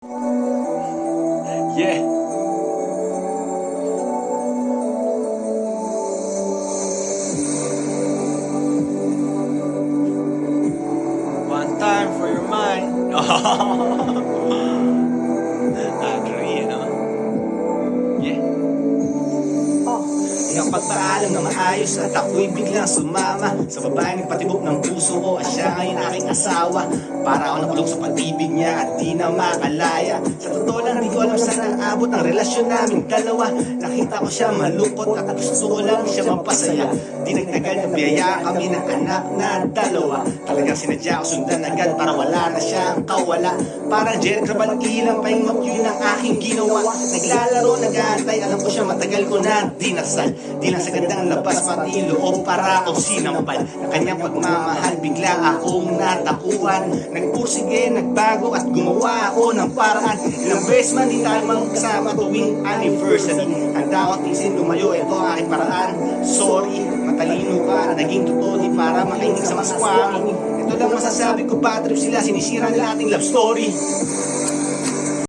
Yeah. One time for your mind. Agree, no? Yeah. Iyang pagpaalam na maayos at ako'y biglang sumama sa babaeng nagpatibok ng puso ko at siya ngayon aking asawa. Para ako nakulong sa pag-ibig niya at di na makalaya. Sa totoo lang di ko alam saan ang abot ng relasyon namin dalawa. Nakita ko siya malungkot at gusto ko lang siya mapasaya. Di nagtagal na biyayaan kami ng anak na dalawa. Talagang sinadya ko sundan agad para wala na siyang kawala. Parang Jerry Crabal ilang pahingot yun ang aking ginawa. Naglalaro, nag-aantay, alam ko siya matagal ko na dinasal. Di lang sa gandang labas pati loob para akong sinampal. Ng kanyang pagmamahal bigla akong natakuhan. Nagpursige, nagbago at gumawa ako ng paraan. Ilang beses man di tayo magkasama tuwing anniversary. Handa ko tisin lumayo, ito ang aking paraan. Sorry, matalino ka, naging totoo di para makinig sa maswami. Ito lang masasabi ko, bad trip sila, sinisira nila ating love story.